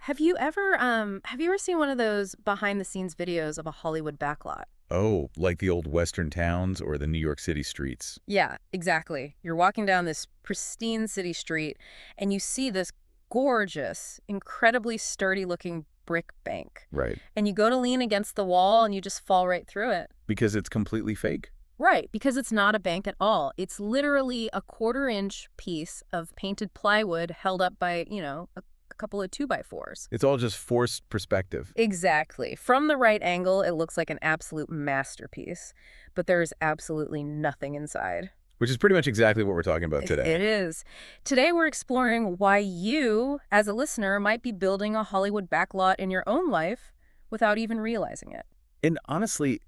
Have you ever seen one of those behind the scenes videos of a Hollywood backlot? Oh, like the old Western towns or the New York City streets. Yeah, exactly. You're walking down this pristine city street and you see this gorgeous, incredibly sturdy looking brick bank. Right. And you go to lean against the wall and you just fall right through it. Because it's completely fake. Right, because it's not a bank at all. It's literally a quarter-inch piece of painted plywood held up by, a couple of 2x4s. It's all just forced perspective. Exactly. From the right angle, it looks like an absolute masterpiece, but there's absolutely nothing inside. Which is pretty much exactly what we're talking about It today. is. Today, we're exploring why you, as a listener, might be building a Hollywood backlot in your own life without even realizing it. And honestly,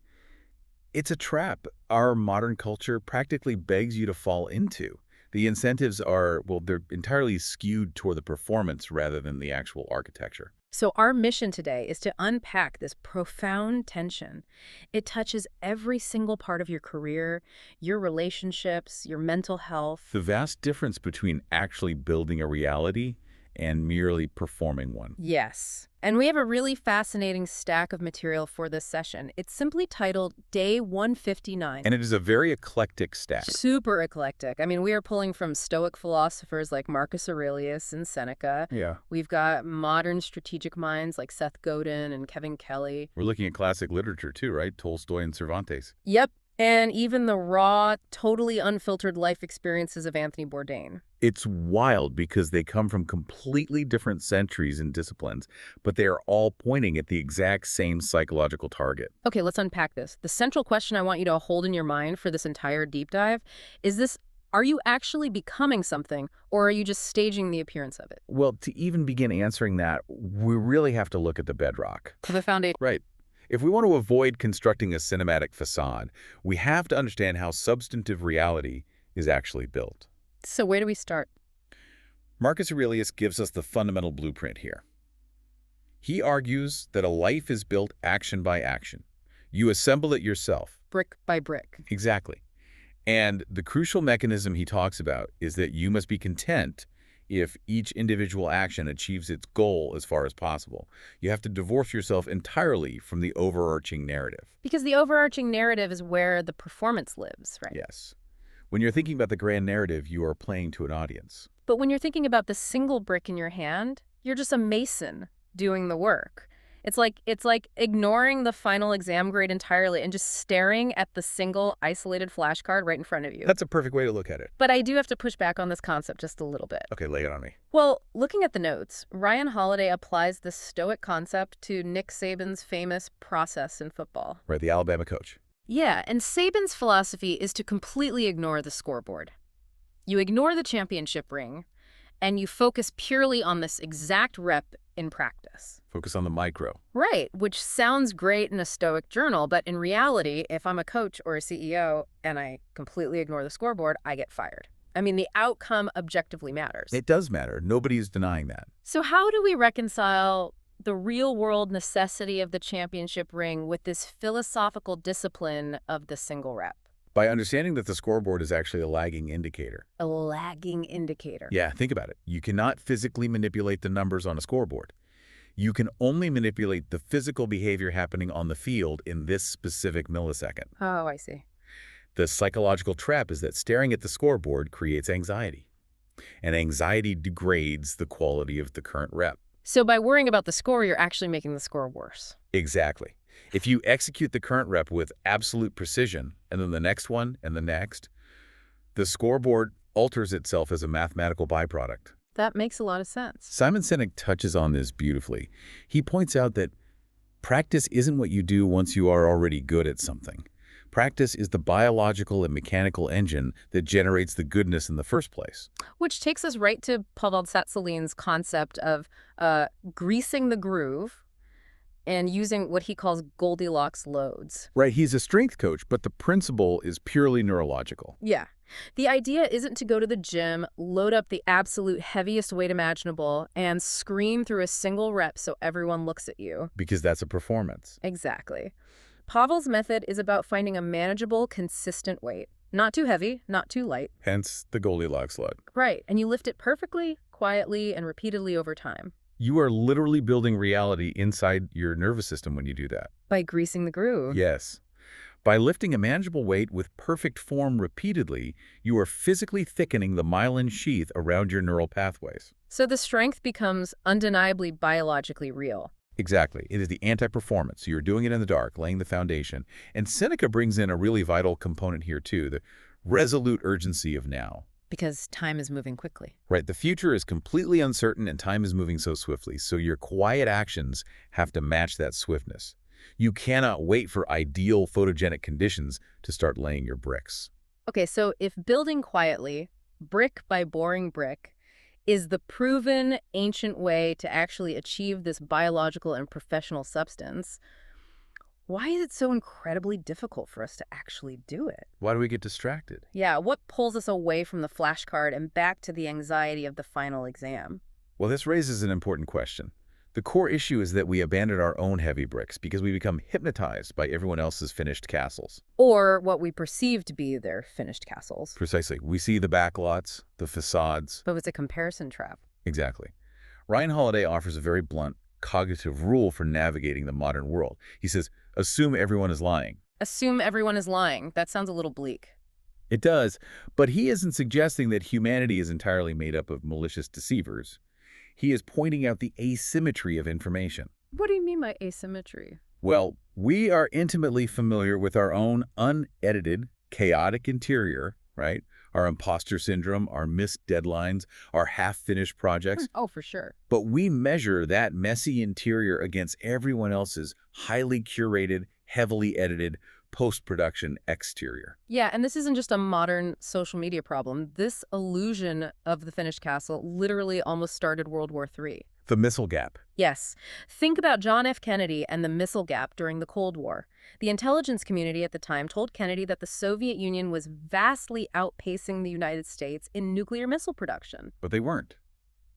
it's a trap our modern culture practically begs you to fall into. The incentives are, well, they're entirely skewed toward the performance rather than the actual architecture. So, our mission today is to unpack this profound tension. It touches every single part of your career, your relationships, your mental health. The vast difference between actually building a reality and merely performing one. Yes. And we have a really fascinating stack of material for this session. It's simply titled Day 159. And it is a very eclectic stack. Super eclectic. I mean, we are pulling from Stoic philosophers like Marcus Aurelius and Seneca. Yeah. We've got modern strategic minds like Seth Godin and Kevin Kelly. We're looking at classic literature too, right? Tolstoy and Cervantes. Yep. And even the raw, totally unfiltered life experiences of Anthony Bourdain. It's wild because they come from completely different centuries and disciplines, but they are all pointing at the exact same psychological target. Okay, let's unpack this. The central question I want you to hold in your mind for this entire deep dive is this: are you actually becoming something, or are you just staging the appearance of it? Well, to even begin answering that, we really have to look at the bedrock. The foundation. Right. If we want to avoid constructing a cinematic facade, we have to understand how substantive reality is actually built. So where do we start? Marcus Aurelius gives us the fundamental blueprint here. He argues that a life is built action by action. You assemble it yourself. Brick by brick. Exactly. And the crucial mechanism he talks about is that you must be content if each individual action achieves its goal as far as possible. You have to divorce yourself entirely from the overarching narrative. Because the overarching narrative is where the performance lives, right? Yes. When you're thinking about the grand narrative, you are playing to an audience. But when you're thinking about the single brick in your hand, you're just a mason doing the work. It's like ignoring the final exam grade entirely and just staring at the single isolated flashcard right in front of you. That's a perfect way to look at it. But I do have to push back on this concept just a little bit. Okay, lay it on me. Well, looking at the notes, Ryan Holiday applies this Stoic concept to Nick Saban's famous process in football. Right, the Alabama coach. Yeah, and Saban's philosophy is to completely ignore the scoreboard. You ignore the championship ring, and you focus purely on this exact rep in practice. Focus on the micro. Right, which sounds great in a Stoic journal, but in reality, if I'm a coach or a CEO and I completely ignore the scoreboard, I get fired. I mean, the outcome objectively matters. It does matter. Nobody is denying that. So how do we reconcile the real-world necessity of the championship ring with this philosophical discipline of the single rep? By understanding that the scoreboard is actually a lagging indicator. A lagging indicator. Yeah, think about it. You cannot physically manipulate the numbers on a scoreboard. You can only manipulate the physical behavior happening on the field in this specific millisecond. Oh, I see. The psychological trap is that staring at the scoreboard creates anxiety. And anxiety degrades the quality of the current rep. So by worrying about the score, you're actually making the score worse. Exactly. If you execute the current rep with absolute precision, and then the next one and the next, the scoreboard alters itself as a mathematical byproduct. That makes a lot of sense. Simon Sinek touches on this beautifully. He points out that practice isn't what you do once you are already good at something. Practice is the biological and mechanical engine that generates the goodness in the first place. Which takes us right to Pavel Tsatsalin's concept of greasing the groove and using what he calls Goldilocks loads. Right, he's a strength coach, but the principle is purely neurological. Yeah. The idea isn't to go to the gym, load up the absolute heaviest weight imaginable, and scream through a single rep so everyone looks at you. Because that's a performance. Exactly. Pavel's method is about finding a manageable, consistent weight. Not too heavy, not too light. Hence the Goldilocks load. Right, and you lift it perfectly, quietly, and repeatedly over time. You are literally building reality inside your nervous system when you do that. By greasing the groove. Yes. By lifting a manageable weight with perfect form repeatedly, you are physically thickening the myelin sheath around your neural pathways. So the strength becomes undeniably biologically real. Exactly. It is the anti-performance. You're doing it in the dark, laying the foundation. And Seneca brings in a really vital component here, too, the resolute urgency of now. Because time is moving quickly. Right. The future is completely uncertain and time is moving so swiftly. So your quiet actions have to match that swiftness. You cannot wait for ideal photogenic conditions to start laying your bricks. Okay, so if building quietly, brick by boring brick, is the proven ancient way to actually achieve this biological and professional substance, why is it so incredibly difficult for us to actually do it? Why do we get distracted? Yeah, what pulls us away from the flashcard and back to the anxiety of the final exam? Well, this raises an important question. The core issue is that we abandon our own heavy bricks because we become hypnotized by everyone else's finished castles. Or what we perceive to be their finished castles. Precisely. We see the backlots, the facades. But it's a comparison trap. Exactly. Ryan Holiday offers a very blunt, cognitive rule for navigating the modern world. He says, assume everyone is lying. Assume everyone is lying. That sounds a little bleak. It does, but he isn't suggesting that humanity is entirely made up of malicious deceivers. He is pointing out the asymmetry of information. What do you mean by asymmetry? Well, we are intimately familiar with our own unedited, chaotic interior, right? Our imposter syndrome, our missed deadlines, our half-finished projects. Oh, for sure. But we measure that messy interior against everyone else's highly curated, heavily edited, post-production exterior. Yeah, and this isn't just a modern social media problem. This illusion of the finished castle literally almost started World War III. The missile gap. Yes. Think about John F. Kennedy and the missile gap during the Cold War. The intelligence community at the time told Kennedy that the Soviet Union was vastly outpacing the United States in nuclear missile production. But they weren't.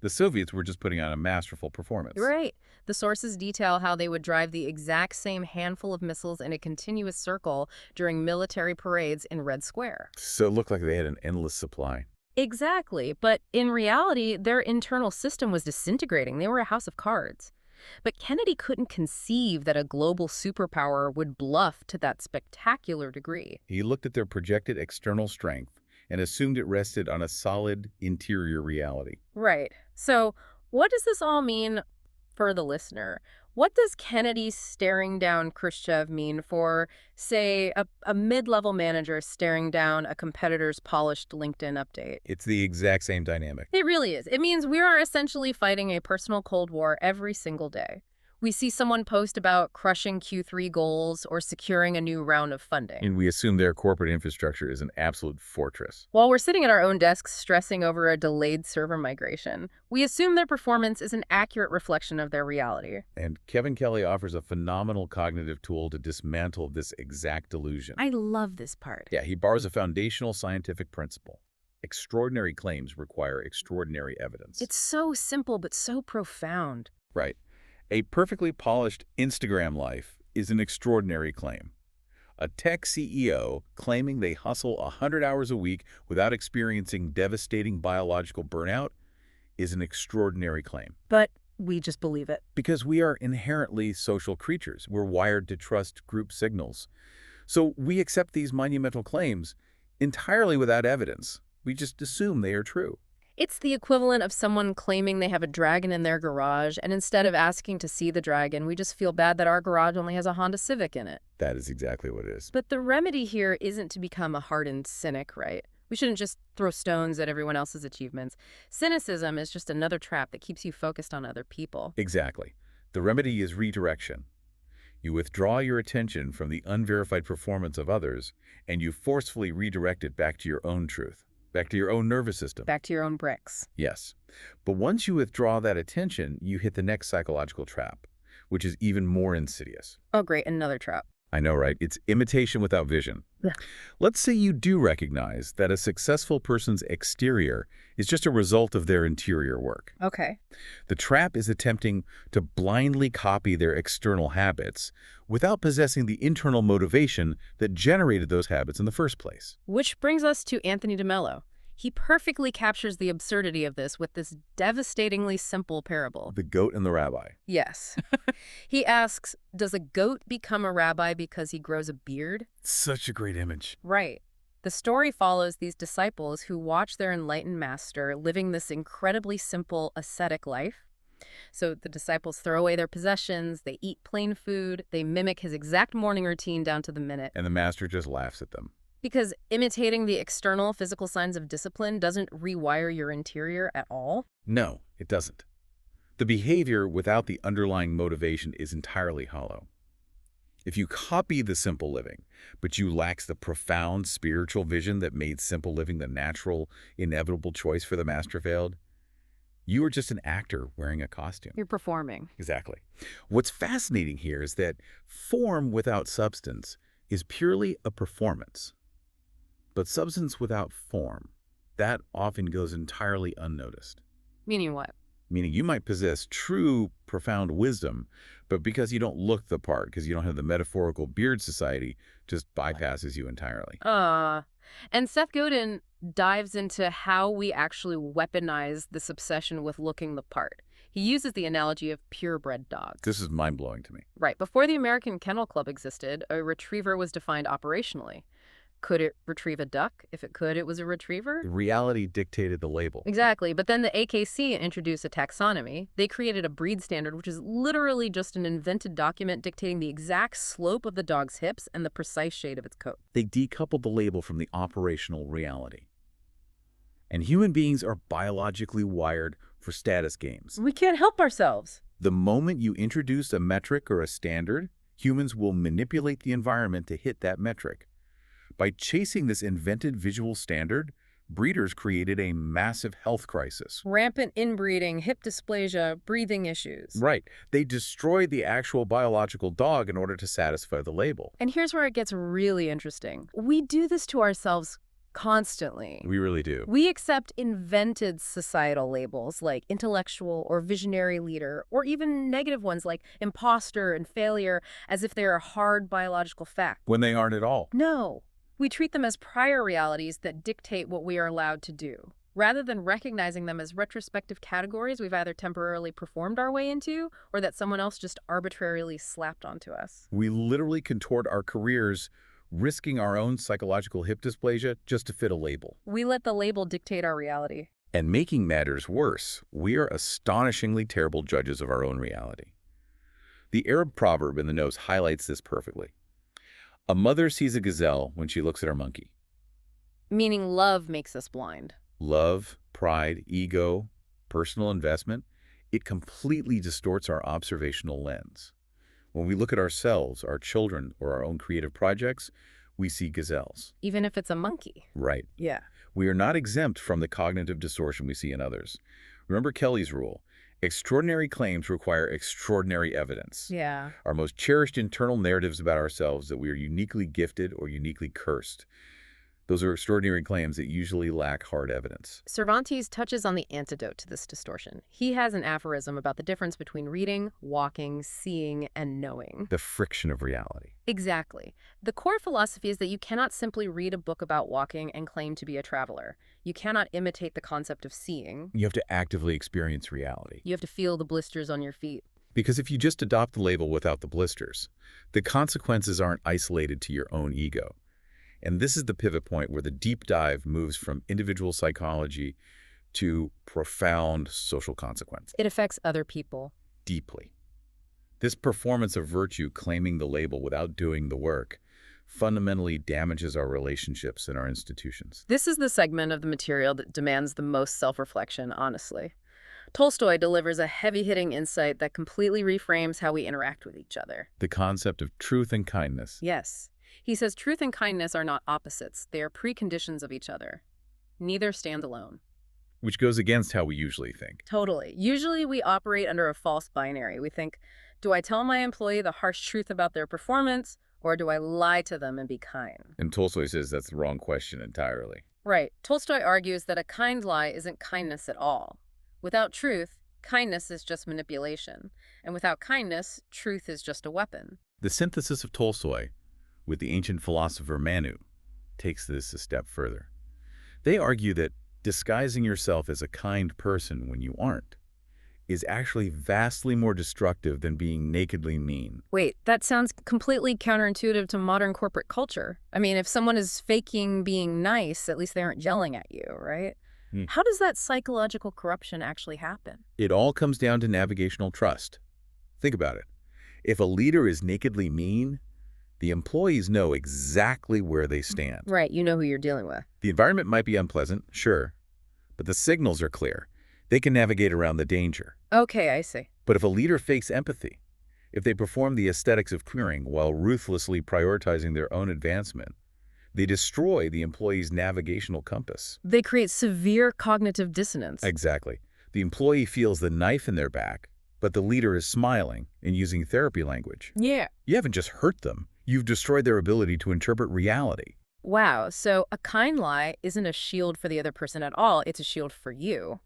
The Soviets were just putting on a masterful performance. Right. The sources detail how they would drive the exact same handful of missiles in a continuous circle during military parades in Red Square. So it looked like they had an endless supply. Exactly. But in reality, their internal system was disintegrating. They were a house of cards. But Kennedy couldn't conceive that a global superpower would bluff to that spectacular degree. He looked at their projected external strength and assumed it rested on a solid interior reality. Right. So what does this all mean for the listener? What does Kennedy staring down Khrushchev mean for, say, a mid-level manager staring down a competitor's polished LinkedIn update? It's the exact same dynamic. It really is. It means we are essentially fighting a personal Cold War every single day. We see someone post about crushing Q3 goals or securing a new round of funding. And we assume their corporate infrastructure is an absolute fortress. While we're sitting at our own desks stressing over a delayed server migration, we assume their performance is an accurate reflection of their reality. And Kevin Kelly offers a phenomenal cognitive tool to dismantle this exact delusion. I love this part. Yeah, he borrows a foundational scientific principle. Extraordinary claims require extraordinary evidence. It's so simple but so profound. Right. A perfectly polished Instagram life is an extraordinary claim. A tech CEO claiming they hustle 100 hours a week without experiencing devastating biological burnout is an extraordinary claim. But we just believe it. Because we are inherently social creatures. We're wired to trust group signals. So we accept these monumental claims entirely without evidence. We just assume they are true. It's the equivalent of someone claiming they have a dragon in their garage, and instead of asking to see the dragon, we just feel bad that our garage only has a Honda Civic in it. That is exactly what it is. But the remedy here isn't to become a hardened cynic, right? We shouldn't just throw stones at everyone else's achievements. Cynicism is just another trap that keeps you focused on other people. Exactly. The remedy is redirection. You withdraw your attention from the unverified performance of others, and you forcefully redirect it back to your own truth. Back to your own nervous system. Back to your own bricks. Yes. But once you withdraw that attention, you hit the next psychological trap, which is even more insidious. Oh, great. Another trap. I know, right? It's imitation without vision. Yeah. Let's say you do recognize that a successful person's exterior is just a result of their interior work. Okay. The trap is attempting to blindly copy their external habits without possessing the internal motivation that generated those habits in the first place. Which brings us to Anthony DeMello. He perfectly captures the absurdity of this with this devastatingly simple parable. The goat and the rabbi. Yes. He asks, does a goat become a rabbi because he grows a beard? Such a great image. Right. The story follows these disciples who watch their enlightened master living this incredibly simple ascetic life. So the disciples throw away their possessions, they eat plain food, they mimic his exact morning routine down to the minute. And the master just laughs at them. Because imitating the external physical signs of discipline doesn't rewire your interior at all. No, it doesn't. The behavior without the underlying motivation is entirely hollow. If you copy the simple living, but you lack the profound spiritual vision that made simple living the natural, inevitable choice for the master failed, you are just an actor wearing a costume. You're performing. Exactly. What's fascinating here is that form without substance is purely a performance. But substance without form, that often goes entirely unnoticed. Meaning what? Meaning you might possess true, profound wisdom, but because you don't look the part, because you don't have the metaphorical beard society, just bypasses you entirely. And Seth Godin dives into how we actually weaponize this obsession with looking the part. He uses the analogy of purebred dogs. This is mind-blowing to me. Right. Before the American Kennel Club existed, a retriever was defined operationally. Could it retrieve a duck? If it could, it was a retriever? Reality dictated the label. Exactly. But then the AKC introduced a taxonomy. They created a breed standard, which is literally just an invented document dictating the exact slope of the dog's hips and the precise shade of its coat. They decoupled the label from the operational reality. And human beings are biologically wired for status games. We can't help ourselves. The moment you introduce a metric or a standard, humans will manipulate the environment to hit that metric. By chasing this invented visual standard, breeders created a massive health crisis. Rampant inbreeding, hip dysplasia, breathing issues. Right. They destroyed the actual biological dog in order to satisfy the label. And here's where it gets really interesting. We do this to ourselves constantly. We really do. We accept invented societal labels like intellectual or visionary leader, or even negative ones like imposter and failure, as if they're a hard biological fact. When they aren't at all. No. We treat them as prior realities that dictate what we are allowed to do, rather than recognizing them as retrospective categories we've either temporarily performed our way into or that someone else just arbitrarily slapped onto us. We literally contort our careers, risking our own psychological hip dysplasia just to fit a label. We let the label dictate our reality. And making matters worse, we are astonishingly terrible judges of our own reality. The Arab proverb in the nose highlights this perfectly. A mother sees a gazelle when she looks at her monkey. Meaning love makes us blind. Love, pride, ego, personal investment, it completely distorts our observational lens. When we look at ourselves, our children, or our own creative projects, we see gazelles. Even if it's a monkey. Right. Yeah. We are not exempt from the cognitive distortion we see in others. Remember Kelly's rule. Extraordinary claims require extraordinary evidence. Yeah. Our most cherished internal narratives about ourselves that we are uniquely gifted or uniquely cursed. Those are extraordinary claims that usually lack hard evidence. Cervantes touches on the antidote to this distortion. He has an aphorism about the difference between reading, walking, seeing, and knowing. The friction of reality. Exactly. The core philosophy is that you cannot simply read a book about walking and claim to be a traveler. You cannot imitate the concept of seeing. You have to actively experience reality. You have to feel the blisters on your feet. Because if you just adopt the label without the blisters, the consequences aren't isolated to your own ego. And this is the pivot point where the deep dive moves from individual psychology to profound social consequence. It affects other people. Deeply. This performance of virtue, claiming the label without doing the work, fundamentally damages our relationships and our institutions. This is the segment of the material that demands the most self-reflection, honestly. Tolstoy delivers a heavy-hitting insight that completely reframes how we interact with each other. The concept of truth and kindness. Yes. He says truth and kindness are not opposites. They are preconditions of each other. Neither stand alone. Which goes against how we usually think. Totally. Usually we operate under a false binary. We think, do I tell my employee the harsh truth about their performance, or do I lie to them and be kind? And Tolstoy says that's the wrong question entirely. Right. Tolstoy argues that a kind lie isn't kindness at all. Without truth, kindness is just manipulation. And without kindness, truth is just a weapon. The synthesis of Tolstoy with the ancient philosopher Manu takes this a step further. They argue that Disguising yourself as a kind person when you aren't is actually vastly more destructive than being nakedly mean. Wait, that sounds completely counterintuitive to modern corporate culture. I mean, if someone is faking being nice, at least they aren't yelling at you, right? Hmm. How does that psychological corruption actually happen? It all comes down to navigational trust. Think about it. If a leader is nakedly mean, the employees know exactly where they stand. Right, you know who you're dealing with. The environment might be unpleasant, sure, but the signals are clear. They can navigate around the danger. Okay, I see. But if a leader fakes empathy, if they perform the aesthetics of clearing while ruthlessly prioritizing their own advancement, they destroy the employee's navigational compass. They create severe cognitive dissonance. Exactly. The employee feels the knife in their back, but the leader is smiling and using therapy language. Yeah. You haven't just hurt them, you've destroyed their ability to interpret reality. Wow, so a kind lie isn't a shield for the other person at all, it's a shield for you.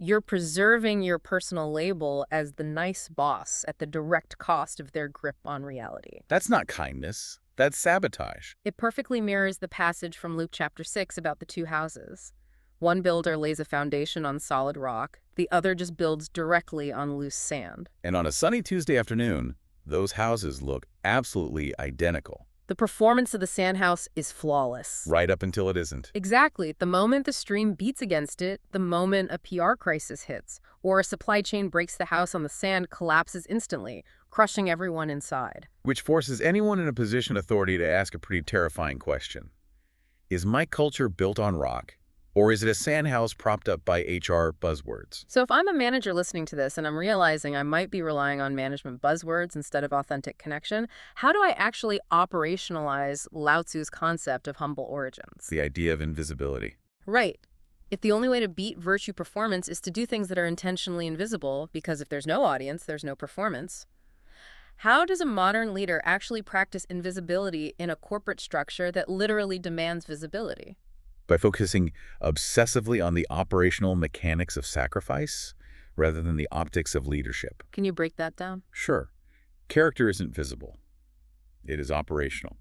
You're preserving your personal label as the nice boss at the direct cost of their grip on reality. That's not kindness. That's sabotage. It perfectly mirrors the passage from Luke chapter 6 about the two houses. One builder lays a foundation on solid rock, the other just builds directly on loose sand. And on a sunny Tuesday afternoon, those houses look absolutely identical. The performance of the sand house is flawless. Right up until it isn't. Exactly. The moment the stream beats against it, the moment a PR crisis hits, or a supply chain breaks the house on the sand collapses instantly, crushing everyone inside. Which forces anyone in a position of authority to ask a pretty terrifying question. Is my culture built on rock, or is it a sandhouse propped up by HR buzzwords? So if I'm a manager listening to this and I'm realizing I might be relying on management buzzwords instead of authentic connection, how do I actually operationalize Lao Tzu's concept of humble origins? The idea of invisibility. Right. If the only way to beat virtue performance is to do things that are intentionally invisible, because if there's no audience, there's no performance, how does a modern leader actually practice invisibility in a corporate structure that literally demands visibility? By focusing obsessively on the operational mechanics of sacrifice rather than the optics of leadership. Can you break that down? Sure, character isn't visible. It is operational.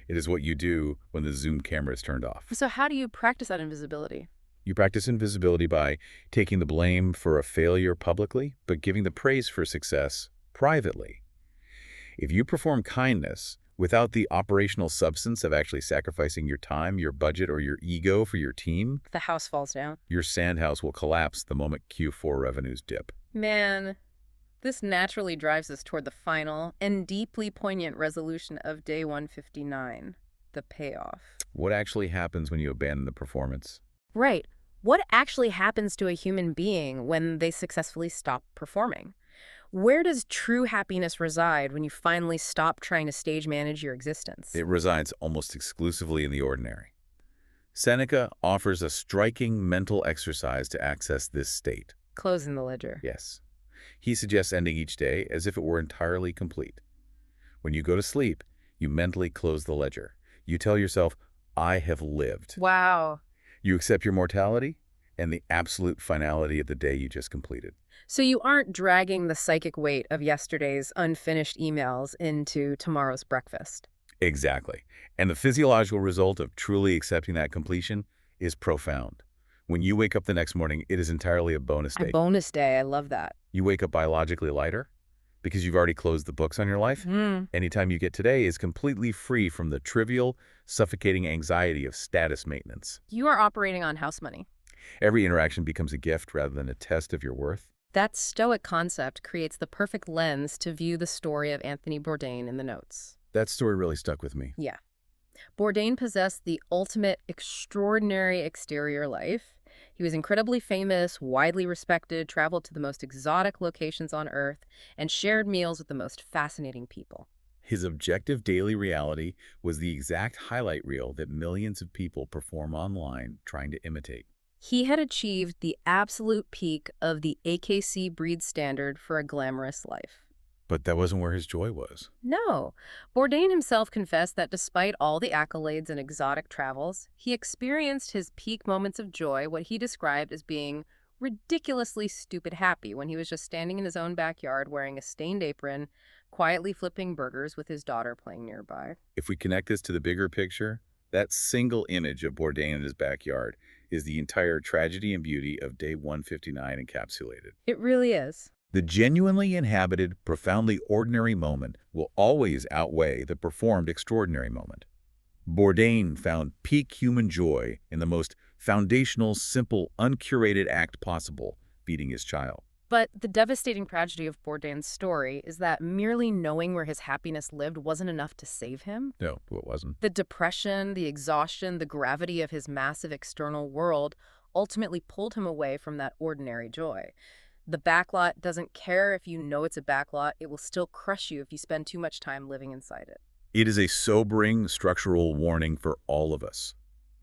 It is what you do when the Zoom camera is turned off. So how do you practice that invisibility? You practice invisibility by taking the blame for a failure publicly, but giving the praise for success privately. If you perform kindness without the operational substance of actually sacrificing your time, your budget, or your ego for your team, The house falls down. your sandhouse will collapse the moment Q4 revenues dip. Man, this naturally drives us toward the final and deeply poignant resolution of day 159, the payoff. What actually happens when you abandon the performance? Right. What actually happens to a human being when they successfully stop performing? Where does true happiness reside when you finally stop trying to stage manage your existence? It resides almost exclusively in the ordinary. Seneca offers a striking mental exercise to access this state. Closing the ledger. Yes. He suggests ending each day as if it were entirely complete. When you go to sleep, you mentally close the ledger. You tell yourself, I have lived. Wow. You accept your mortality and the absolute finality of the day you just completed. So you aren't dragging the psychic weight of yesterday's unfinished emails into tomorrow's breakfast. Exactly. And the physiological result of truly accepting that completion is profound. When you wake up the next morning, it is entirely a bonus A day. bonus day. I love that. You wake up biologically lighter because you've already closed the books on your life. Anytime you get today is completely free from the trivial, suffocating anxiety of status maintenance. You are operating on house money. Every interaction becomes a gift rather than a test of your worth. That Stoic concept creates the perfect lens to view the story of Anthony Bourdain in the notes. That story really stuck with me. Yeah. Bourdain possessed the ultimate extraordinary exterior life. He was incredibly famous, widely respected, traveled to the most exotic locations on Earth, and shared meals with the most fascinating people. His objective daily reality was the exact highlight reel that millions of people perform online trying to imitate. He had achieved the absolute peak of the AKC breed standard for a glamorous life. But that wasn't where his joy was. No. Bourdain himself confessed that despite all the accolades and exotic travels, he experienced his peak moments of joy, what he described as being ridiculously stupid happy, when he was just standing in his own backyard wearing a stained apron, quietly flipping burgers with his daughter playing nearby. If we connect this to the bigger picture, that single image of Bourdain in his backyard is the entire tragedy and beauty of Day 159 encapsulated. It really is. The genuinely inhabited, profoundly ordinary moment will always outweigh the performed extraordinary moment. Bourdain found peak human joy in the most foundational, simple, uncurated act possible, feeding his child. But the devastating tragedy of Bourdain's story is that merely knowing where his happiness lived wasn't enough to save him. No, it wasn't. The depression, the exhaustion, the gravity of his massive external world ultimately pulled him away from that ordinary joy. The backlot doesn't care if you know it's a backlot. It will still crush you if you spend too much time living inside it. It is a sobering structural warning for all of us.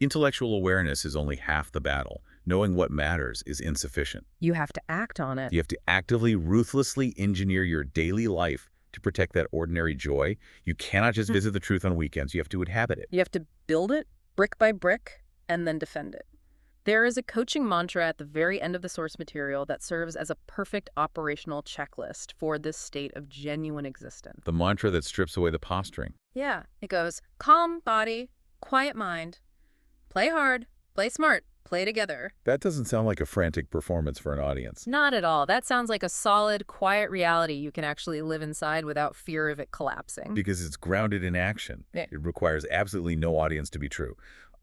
Intellectual awareness is only half the battle. Knowing what matters is insufficient. You have to act on it. You have to actively, ruthlessly engineer your daily life to protect that ordinary joy. You cannot just visit the truth on weekends. You have to inhabit it. You have to build it brick by brick and then defend it. There is a coaching mantra at the very end of the source material that serves as a perfect operational checklist for this state of genuine existence. The mantra that strips away the posturing. Yeah, it goes, calm body, quiet mind, play hard, play smart, play together. That doesn't sound like a frantic performance for an audience. Not at all. That sounds like a solid, quiet reality you can actually live inside without fear of it collapsing. Because it's grounded in action. Yeah. It requires absolutely no audience to be true.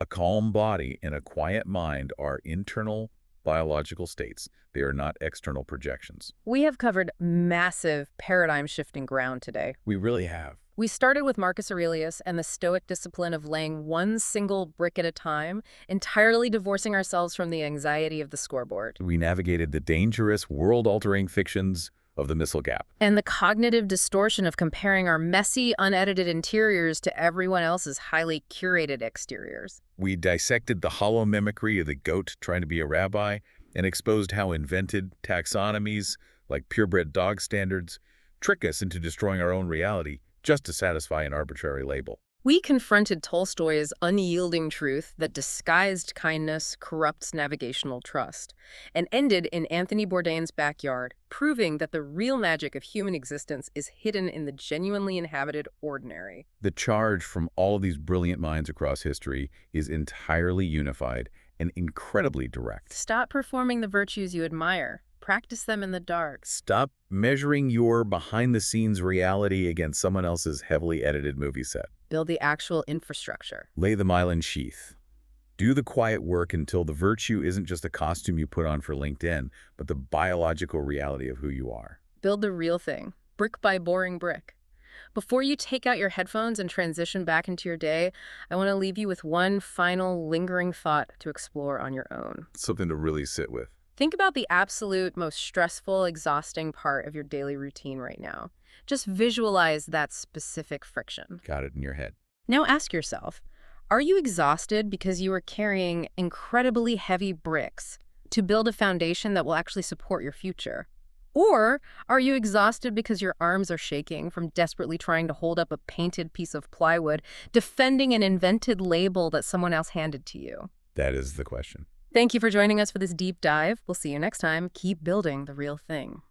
A calm body and a quiet mind are internal biological states. They are not external projections. We have covered massive paradigm-shifting ground today. We really have. We started with Marcus Aurelius and the Stoic discipline of laying one single brick at a time, entirely divorcing ourselves from the anxiety of the scoreboard. We navigated the dangerous, world-altering fictions of the Missile Gap. And the cognitive distortion of comparing our messy, unedited interiors to everyone else's highly curated exteriors. We dissected the hollow mimicry of the goat trying to be a rabbi and exposed how invented taxonomies, like purebred dog standards, trick us into destroying our own reality just to satisfy an arbitrary label. We confronted Tolstoy's unyielding truth that disguised kindness corrupts navigational trust, and ended in Anthony Bourdain's backyard, proving that the real magic of human existence is hidden in the genuinely inhabited ordinary. The charge from all of these brilliant minds across history is entirely unified and incredibly direct. Stop performing the virtues you admire. Practice them in the dark. Stop measuring your behind-the-scenes reality against someone else's heavily edited movie set. Build the actual infrastructure. Lay the myelin sheath. Do the quiet work until the virtue isn't just a costume you put on for LinkedIn, but the biological reality of who you are. Build the real thing, brick by boring brick. Before you take out your headphones and transition back into your day, I want to leave you with one final lingering thought to explore on your own. Something to really sit with. Think about the absolute most stressful, exhausting part of your daily routine right now. Just visualize that specific friction. Got it in your head. Now ask yourself, are you exhausted because you are carrying incredibly heavy bricks to build a foundation that will actually support your future? Or are you exhausted because your arms are shaking from desperately trying to hold up a painted piece of plywood, defending an invented label that someone else handed to you? That is the question. Thank you for joining us for this deep dive. We'll see you next time. Keep building the real thing.